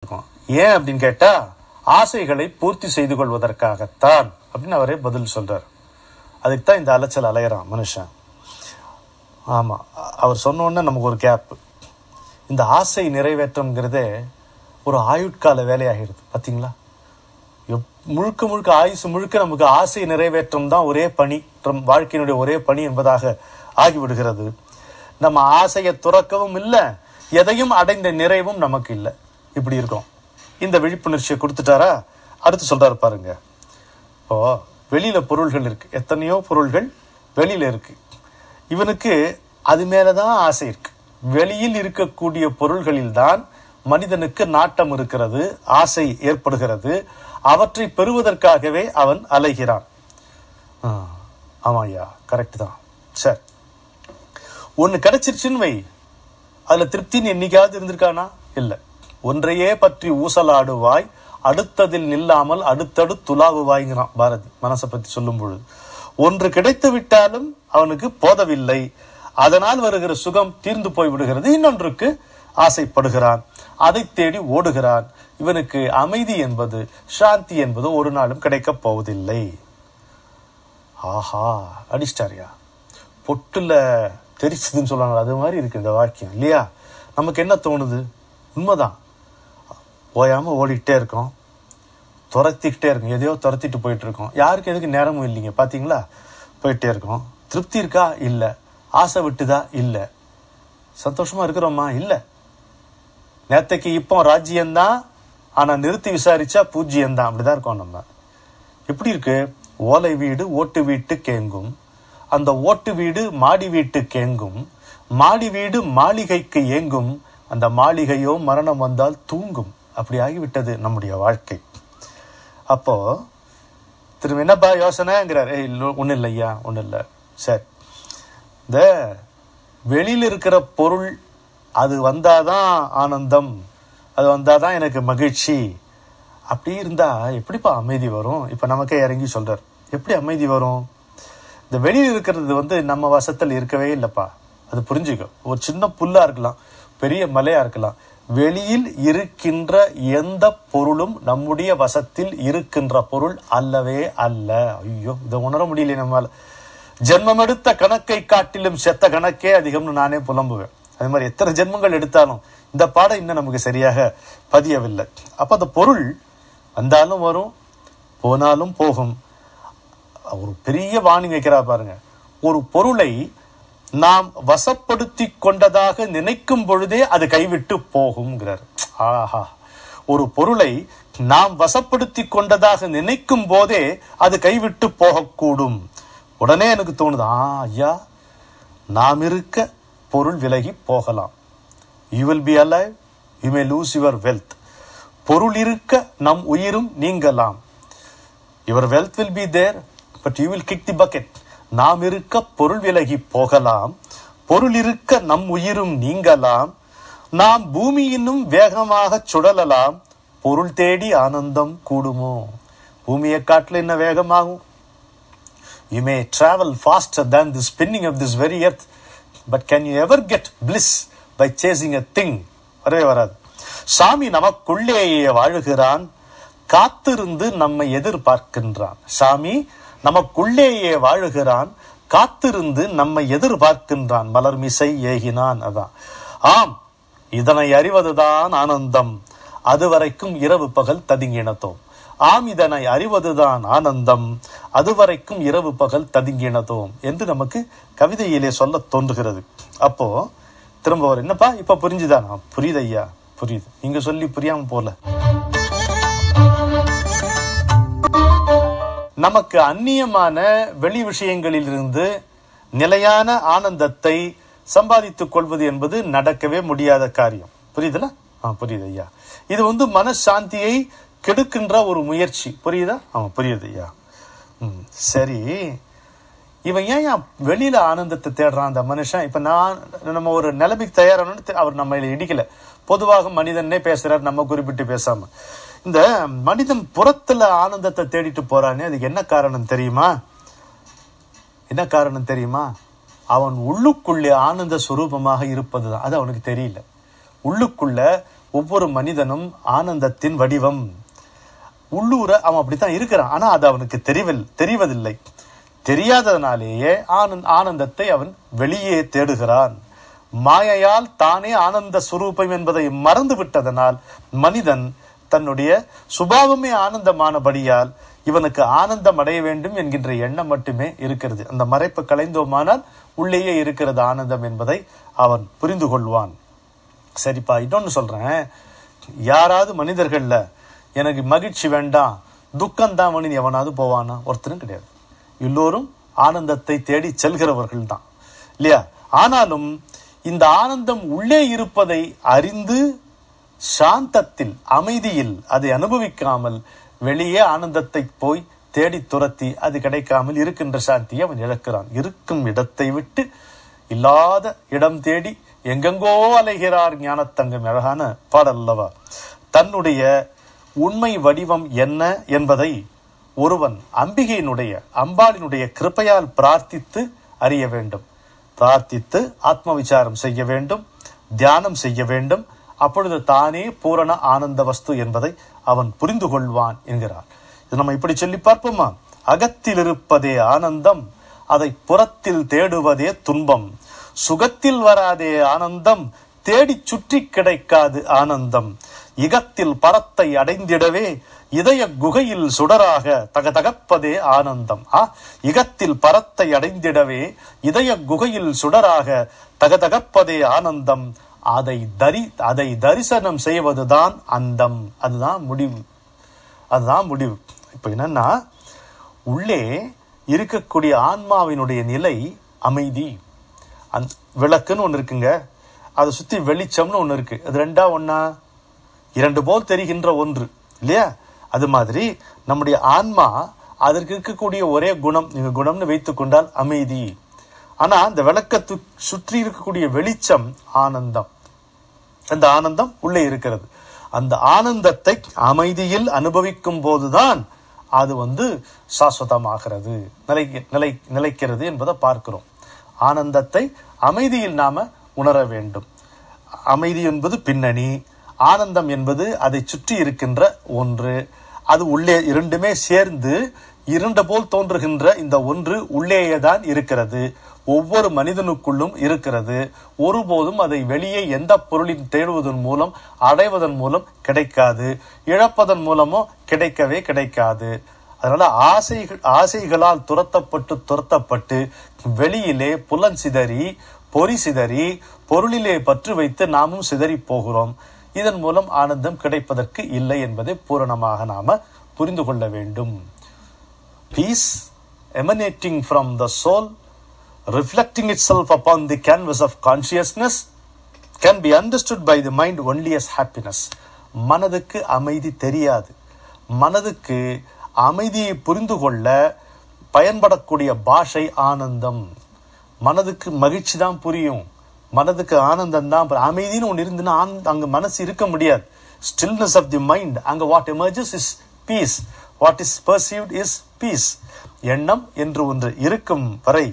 இருக்கும். ஏன் அப்படின்னு கேட்டா ஆசைகளை பூர்த்தி செய்து கொள்வதற்காகத்தான் அப்படின்னு அவரே பதில் சொல்றார். அதுக்கு தான் இந்த அலைச்சல் அலையிறான் மனுஷன். ஆமா, அவர் சொன்னோன்னே நமக்கு ஒரு கேப். இந்த ஆசை நிறைவேற்றம்ங்கிறதே ஒரு ஆயுட்கால வேலையாகிடுது. பார்த்தீங்களா? முழுக்க முழுக்க ஆயுசு முழுக்க நமக்கு ஆசை நிறைவேற்றம் தான் ஒரே பணி, வாழ்க்கையினுடைய ஒரே பணி என்பதாக ஆகிவிடுகிறது. நம்ம ஆசையை துறக்கவும் இல்லை, எதையும் அடைந்த நிறைவும் நமக்கு இல்லை. இப்படி இருக்கும். இந்த விழிப்புணர்ச்சியை கொடுத்துட்டாரா? அடுத்து சொல்றாரு பாருங்க. இப்போ வெளியில பொருள்கள் இருக்கு, எத்தனையோ பொருள்கள் வெளியில இருக்கு. இவனுக்கு அது மேலதான் ஆசை இருக்கு. வெளியில் இருக்கக்கூடிய பொருள்களில் தான் மனிதனுக்கு நாட்டம் இருக்கிறது, ஆசை ஏற்படுகிறது. அவற்றை பெறுவதற்காகவே அவன் அலைகிறான். ஆமா ஐயா, கரெக்ட் தான். சரி, ஒன்னு கிடைச்சிருச்சுன்னு வை, அதுல திருப்தின்னு என்னைக்காவது இருந்திருக்கானா? இல்லை. ஒன்றையே பற்றி ஊசலாடுவாய், அடுத்ததில் நில்லாமல் அடுத்தடுத்துலாவுவாய்ங்கிறான் பாரதி மனசை பத்தி சொல்லும் பொழுது. ஒன்று கிடைத்து விட்டாலும் அவனுக்கு போதவில்லை, அதனால் வருகிற சுகம் தீர்ந்து போய் விடுகிறது. இன்னொன்றுக்கு ஆசைப்படுகிறான், அதை தேடி ஓடுகிறான். இவனுக்கு அமைதி என்பது, சாந்தி என்பது ஒரு நாளும் கிடைக்கப் போவதில்லை. ஆஹா, அடிஸ்டாரியா, பொட்டுல தெரிச்சதுன்னு சொல்லுவாங்க, அது மாதிரி இருக்கு இந்த வாக்கியம் இல்லையா? நமக்கு என்ன தோணுது? உண்மைதான். ஓயாம ஓடிக்கிட்டே இருக்கோம், துரத்திக்கிட்டே இருக்கோம், எதையோ துரத்திட்டு போயிட்டு இருக்கோம். யாருக்கு எதுக்கு நேரமும் இல்லைங்க. பாத்தீங்களா? போயிட்டே இருக்கோம். திருப்தி இருக்கா? இல்லை. ஆசை விட்டுதா? இல்லை. சந்தோஷமா இருக்கிறோமா? இல்லை. நேத்தைக்கு இப்போ ராஜ்யம்தான், ஆனா நிறுத்தி விசாரிச்சா பூஜ்யம்தான். அப்படிதான் இருக்கோம் நம்ம. எப்படி இருக்கு? ஓலை வீடு ஓட்டு வீட்டு கேங்கும், அந்த ஓட்டு வீடு மாடி வீட்டு கேங்கும், மாடி வீடு மாளிகைக்கு ஏங்கும், அந்த மாளிகையோ மரணம் வந்தால் தூங்கும். அப்படி ஆகிவிட்டது நம்முடைய வாழ்க்கை. அப்போ திரும்ப என்னப்பா யோசனைங்கிறார். ஒன்றும் இல்லை ஐயா, ஒன்றும் இல்லை. சரி, இந்த வெளியில் இருக்கிற பொருள் அது வந்தாதான் ஆனந்தம், அது வந்தாதான் எனக்கு மகிழ்ச்சி. அப்படி இருந்தா எப்படிப்பா அமைதி வரும்? இப்ப நமக்கே இறங்கி சொல்றார், எப்படி அமைதி வரும்? இந்த வெளியில் இருக்கிறது நம்ம வசத்தில் இருக்கவே இல்லப்பா. அது புரிஞ்சுக்க. ஒரு சின்ன புல்லா இருக்கலாம், பெரிய மலையா இருக்கலாம். வெளியில் இருக்கின்ற எந்த பொருளும் நம்முடைய வசத்தில் இருக்கின்ற பொருள் அல்லவே அல்ல. ஐயோ, இதை உணர முடியல நம்மால. ஜென்மம் எடுத்த கணக்கை காட்டிலும் செத்த கணக்கே அதிகம்னு நானே புலம்புவேன். அது மாதிரி எத்தனை ஜென்மங்கள் எடுத்தாலும் இந்த பாடம் இன்னும் நமக்கு சரியாக பதியவில்லை. அப்ப அந்த பொருள் வந்தாலும் வரும், போனாலும் போகும். ஒரு பெரிய வார்னிங் வைக்கிறா பாருங்க. ஒரு பொருளை நாம் வசப்படுத்தி கொண்டதாக நினைக்கும் பொழுதே அது கைவிட்டு போகும்ங்கிறார். ஆஹா, ஒரு பொருளை நாம் வசப்படுத்தி கொண்டதாக நினைக்கும் போதே அது கைவிட்டு போகக்கூடும். உடனே எனக்கு தோணுது, ஐயா, நாம் இருக்க பொருள் விலகி போகலாம். You will be alive, you may lose your wealth. பொருள் இருக்க நம் உயிரும் நீங்கலாம். Your wealth will be there, but you will kick the bucket. நாம் இருக்க பொருள் விலகி போகலாம், பொருள் இருக்க நம் உயிரும் நீங்கலாம். நாம் பூமியினும் வேகமாக சுழலலாம், பொருள் தேடி ஆனந்தம் கூடுமோ? பூமியை காட்டில என்ன வேகமாகும்? You may travel faster than the spinning of this very earth, but can you ever get bliss by chasing a thing? வரவே வராது. சாமி நமக்குள்ளேயே வாழுகிறான், காத்திருந்து நம்மை எதிர்பார்க்கின்றான். சாமி நமக்குள்ளேயே வாழுகிறான், காத்திருந்து நம்மை எதிர்பார்க்கின்றான். மலர்மிசை ஏகினான். அதான். ஆம், இதனை அறிவதுதான் ஆனந்தம், அதுவரைக்கும் இரவு பகல் ததுங்கினதோம். ஆம், இதனை அறிவதுதான் ஆனந்தம், அதுவரைக்கும் இரவு பகல் ததுங்கினதோம் என்று நமக்கு கவிதையிலே சொல்ல தோன்றுகிறது. அப்போ திரும்ப வர என்னப்பா இப்ப புரிஞ்சுதானா? புரியுது ஐயா, புரியுது. நீங்க சொல்லி புரியாம போல. நமக்கு அந்நியமான வெளி விஷயங்களில் இருந்து நிலையான ஆனந்தத்தை சம்பாதித்துக் கொள்வது என்பது நடக்கவே முடியாத காரியம். புரியுதுல? புரியுது ஐயா. இது மனசாந்தியை கெடுக்கின்ற ஒரு முயற்சி. புரியுதா? புரியுது ஐயா. சரி, இவன் ஏன் வெளியில ஆனந்தத்தை தேடுறான் அந்த மனுஷன்? இப்ப நம்ம ஒரு நிலைமைக்கு தயாரானு அவர் நம்ம இடிக்கல. பொதுவாக மனிதனே பேசுறாரு, நம்ம குறிப்பிட்டு பேசாம. இந்த மனிதன் புறத்துல ஆனந்தத்தை தேடிட்டு போறானே, அதுக்கு என்ன காரணம் தெரியுமா? என்ன காரணம் தெரியுமா? அவன் உள்ளுக்குள்ளே ஆனந்த சுரூபமாக இருப்பதுதான். அது அவனுக்கு தெரியல. உள்ளுக்குள்ள ஒவ்வொரு மனிதனும் ஆனந்தத்தின் வடிவம். உள்ளூர அவன் அப்படித்தான் இருக்கிறான். ஆனா அது அவனுக்கு தெரிவதில்லை. தெரியாததனாலேயே ஆனந்தத்தை அவன் வெளியே தேடுகிறான். மாயையால் தானே ஆனந்த சுரூபம் என்பதை மறந்து விட்டதனால் மனிதன் தன்னுடைய சுபாவமே ஆனந்தமானபடியால் இவனுக்கு ஆனந்தம் அடைய வேண்டும் என்கின்ற எண்ணம் மட்டுமே இருக்கிறது. அந்த மறைப்பு கலைந்தோமானால் உள்ளேயே இருக்கிறது ஆனந்தம் என்பதை அவன் புரிந்து கொள்வான். சரிப்பா, இன்னொன்னு சொல்றேன். யாராவது மனிதர்கள்ல எனக்கு மகிழ்ச்சி வேண்டாம், துக்கம்தான் வேணும் எவனாவது போவானா? ஒருத்தரும் கிடையாது. எல்லோரும் ஆனந்தத்தை தேடி செல்கிறவர்கள் தான், இல்லையா? ஆனாலும் இந்த ஆனந்தம் உள்ளே இருப்பதை அறிந்து சாந்தத்தில், அமைதியில் அதை அனுபவிக்காமல் வெளியே ஆனந்தத்தை போய் தேடி துரத்தி அது கிடைக்காமல் இருக்கின்ற சாந்தியை அவன் இழக்கிறான். இருக்கும் இடத்தை விட்டு இல்லாத இடம் தேடி எங்கெங்கோ அலைகிறார் ஞானத்தங்கம். அழகான பாடல் அல்லவா? தன்னுடைய உண்மை வடிவம் என்ன என்பதை ஒருவன் அம்பாளினுடைய கிருபையால் பிரார்த்தித்து அறிய வேண்டும். பிரார்த்தித்து ஆத்ம விசாரம் செய்ய வேண்டும், தியானம் செய்ய வேண்டும். அப்பொழுது தானே பூரண ஆனந்த வஸ்து என்பதை அவன் புரிந்து கொள்வான் என்கிறார். இது நம்ம இப்படி சொல்லி பார்ப்போமா? அகத்தில் இருப்பதே ஆனந்தம், அதை புறத்தில் தேடுவதே துன்பம். சுகத்தில் வராதே ஆனந்தம், தேடி சுற்றி கிடைக்காது ஆனந்தம். இகத்தில் பரத்தை அடைந்திடவே இதய குகையில் சுடராக தகதகப்பதே ஆனந்தம். இகத்தில் பரத்தை அடைந்திடவே இதய குகையில் சுடராக தகதகப்பதே ஆனந்தம். அதை தரிசனம் செய்வதுதான் அந்தம். அதுதான் முடிவு. இப்ப என்னன்னா, உள்ளே இருக்கக்கூடிய ஆன்மாவினுடைய நிலை அமைதி. விளக்குன்னு ஒண்ணு இருக்குங்க, அதை சுத்தி வெளிச்சம்னு ஒண்ணு இருக்கு. அது ரெண்டா ஒன்னா? இரண்டு போல் தெரிகின்ற ஒன்று, இல்லையா? அது மாதிரி நம்முடைய ஆன்மா, அதற்கு இருக்கக்கூடிய ஒரே குணம், நீங்க குணம்னு வைத்துக் கொண்டால் அமைதி. ஆனா அந்த விளக்கத்து சுற்றி இருக்கக்கூடிய வெளிச்சம் ஆனந்தம். அந்த ஆனந்தம் உள்ளே இருக்கிறது. அந்த ஆனந்தத்தை அமைதியில் அனுபவிக்கும் போதுதான் அது சாஸ்வதமாகிறது, நிலைக்கிறது என்பதை பார்க்கிறோம். ஆனந்தத்தை அமைதியில் நாம உணர வேண்டும். அமைதி என்பது பின்னணி, ஆனந்தம் என்பது அதை சுற்றி இருக்கின்ற ஒன்று. அது உள்ளே இரண்டுமே சேர்ந்து இரண்டு போல் தோன்றுகின்ற இந்த ஒன்று உள்ளேயேதான் இருக்கிறது. ஒவ்வொரு மனிதனுக்குள்ளும் இருக்கிறது. ஒருபோதும் அதை வெளியே எந்த பொருளின் தேடுவதன் மூலம் அடைவதன் மூலம் கிடைக்காது, இழப்பதன் மூலமோ கிடைக்கவே கிடைக்காது. அதனால ஆசைகளால் துரத்தப்பட்டு வெளியிலே புலன் சிதறி, பொறி சிதறி, பொருளிலே பற்று வைத்து நாமும் சிதறி போகிறோம். இதன் மூலம் ஆனந்தம் கிடைப்பதற்கு இல்லை என்பதை பூரணமாக நாம புரிந்து கொள்ள வேண்டும். Peace emanating from the soul, reflecting itself upon the canvas of consciousness, can be understood by the mind only as happiness. மனதுக்கு அமைதி தெரியாது. மனதுக்கு அமைதியை புரிந்து கொள்ள பயன்படக்கூடிய பாஷை ஆனந்தம். மனதுக்கு மகிழ்ச்சி தான் புரியும், மனதுக்கு ஆனந்தம் தான். அமைதின்னு ஒன்று இருந்துன்னா அங்க மனசு இருக்க முடியாது. Stillness of the mind, அங்க what emerges is peace, what is perceived is peace. எண்ணம் என்று ஒன்று இருக்கும் வரை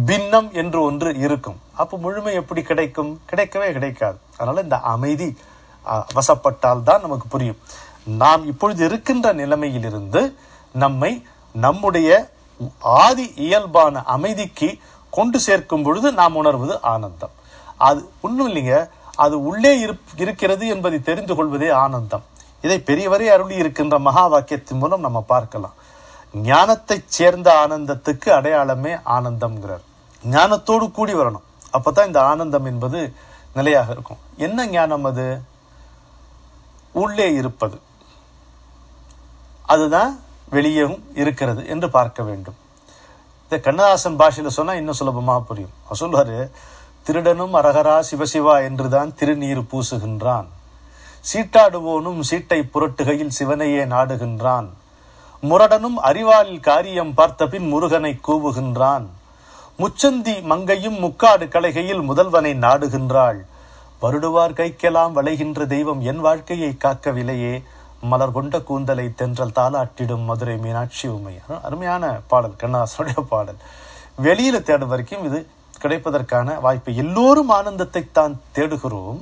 பின்னம் என்று ஒன்று இருக்கும். அப்போ முழுமை எப்படி கிடைக்கும்? கிடைக்கவே கிடைக்காது. அதனால இந்த அமைதி வசப்பட்டால் தான் நமக்கு புரியும். நாம் இப்பொழுது இருக்கின்ற நிலைமையிலிருந்து நம்முடைய ஆதி இயல்பான அமைதிக்கு கொண்டு சேர்க்கும் பொழுது நாம் உணர்வது ஆனந்தம். அது ஒன்றும் இல்லைங்க, அது உள்ளே இருக்கிறது என்பதை தெரிந்து கொள்வதே ஆனந்தம். இதை பெரியவரே அருளி இருக்கின்ற மகா வாக்கியத்தின் மூலம் நம்ம பார்க்கலாம். ஞானத்தை சேர்ந்த ஆனந்தத்துக்கு அடையாளமே ஆனந்தம்ங்கிறார். ஞானத்தோடு கூடி வரணும், அப்பதான் இந்த ஆனந்தம் என்பது நிலையாக இருக்கும். என்ன ஞானம்? அது உள்ளே இருப்பது, அதுதான் வெளியேவும் இருக்கிறது என்று பார்க்க வேண்டும். இந்த கண்ணதாசன் பாஷையில சொன்னா இன்னும் சுலபமா புரியும். அவர் சொல்வாரு, திருடனும் அரகரா சிவசிவா என்றுதான் திருநீர் பூசுகின்றான், சீட்டாடுவோனும் சீட்டை புரட்டுகையில் சிவனையே நாடுகின்றான், முரடனும் அறிவாளில் காரியம் பார்த்த பின் முருகனை கூவுகின்றான், முச்சந்தி மங்கையும் முக்காடு கலைகையில் முதல்வனை நாடுகின்றாள், வருடுவார் கைக்கெல்லாம் வளைகின்ற தெய்வம் என் வாழ்க்கையை காக்கவில்லையே, மலர் கொண்ட கூந்தலை தென்றல் தாளாட்டிடும் மதுரை மீனாட்சி உமை. அருமையான பாடல், கண்ணதாசனுடைய பாடல். வெளியில தேடும் வரைக்கும் இது கிடைப்பதற்கான வாய்ப்பு. எல்லோரும் ஆனந்தத்தை தான் தேடுகிறோம்.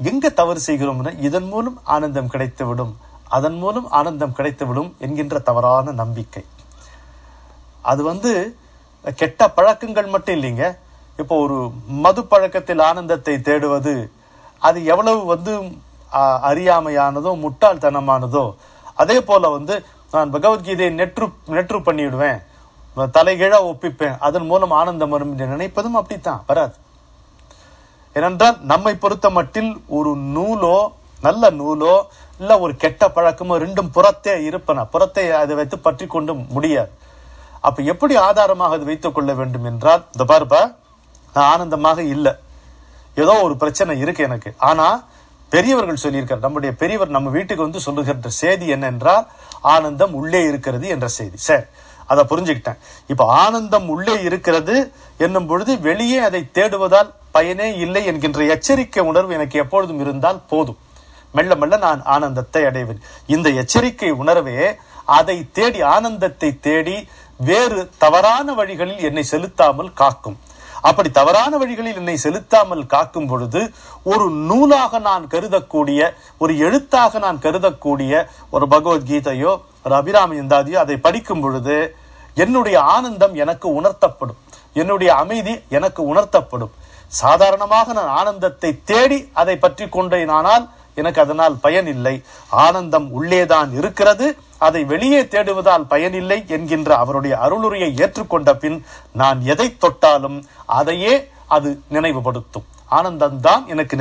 எங்க தவறு செய்கிறோம்னா இதன் மூலம் ஆனந்தம் கிடைத்துவிடும், அதன் மூலம் ஆனந்தம் கிடைத்துவிடும் என்கின்ற தவறான நம்பிக்கை. அது கெட்ட பழக்கங்கள் மட்டும் இல்லைங்க. இப்போ ஒரு மது பழக்கத்தில் ஆனந்தத்தை தேடுவது அது எவ்வளவு அறியாமையானதோ முட்டாள்தனமானதோ. அதே போல நான் பகவத்கீதையை நெற்று பண்ணிவிடுவேன், தலைகீழா ஒப்பிப்பேன், அதன் மூலம் ஆனந்தம் வரும் என்று நினைப்பதும் அப்படித்தான் வராது. ஏனென்றால் நம்மை பொறுத்த மட்டில் ஒரு நூலோ நல்ல நூலோ இல்ல ஒரு கெட்ட பழக்கமோ ரெண்டும் புறத்தே இருப்பன, புறத்தை அதை வைத்து பற்றி கொண்டு முடியாது. அப்ப எப்படி ஆதாரமாக அதை வைத்துக் கொள்ள வேண்டும் என்றால், இந்த பாருப்பா, நான் ஆனந்தமாக இல்லை, ஏதோ ஒரு பிரச்சனை இருக்கு எனக்கு. ஆனா பெரியவர்கள் சொல்லியிருக்கார், நம்முடைய பெரியவர் நம்ம வீட்டுக்கு சொல்லுகின்ற செய்தி என்னென்றால் ஆனந்தம் உள்ளே இருக்கிறது என்ற செய்தி. சரி, அதை புரிஞ்சுக்கிட்டேன். இப்ப ஆனந்தம் உள்ளே இருக்கிறது என்னும் பொழுது வெளியே அதை தேடுவதால் பயனே இல்லை என்கின்ற எச்சரிக்கை உணர்வு எனக்கு எப்பொழுதும் இருந்தால் போதும், மெல்ல மெல்ல நான் ஆனந்தத்தை அடைவேன். இந்த எச்சரிக்கை உணர்வே அதை தேடி, ஆனந்தத்தை தேடி வேறு தவறான வழிகளில் என்னை செலுத்தாமல் காக்கும். அப்படி தவறான வழிகளில் என்னை செலுத்தாமல் காக்கும் பொழுது ஒரு நூலாக நான் கருதக்கூடிய, ஒரு எழுத்தாக நான் கருதக்கூடிய ஒரு பகவத்கீதையோ ஒரு அபிராமியந்தாதியோ அதை படிக்கும் பொழுது என்னுடைய ஆனந்தம் எனக்கு உணர்த்தப்படும், என்னுடைய அமைதி எனக்கு உணர்த்தப்படும். சாதாரணமாக நான் ஆனந்தத்தை தேடி அதை பற்றி கொண்டேனானால் எனக்கு அதனால் பயன் இல்லை. ஆனந்தம் உள்ளேதான் இருக்கிறது, அதை வெளியே தேடுவதால் பயனில்லை என்கின்ற அவருடைய அருளுரையை ஏற்றுக்கொண்ட பின் நான் எதை தொட்டாலும் அதையே அது நினைவுபடுத்தும். ஆனந்தம்தான் எனக்கு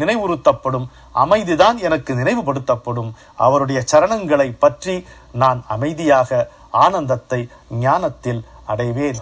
நினைவுறுத்தப்படும், அமைதிதான் எனக்கு நினைவுபடுத்தப்படும். அவருடைய சரணங்களை பற்றி நான் அமைதியாக ஆனந்தத்தை ஞானத்தில் அடைவேன்.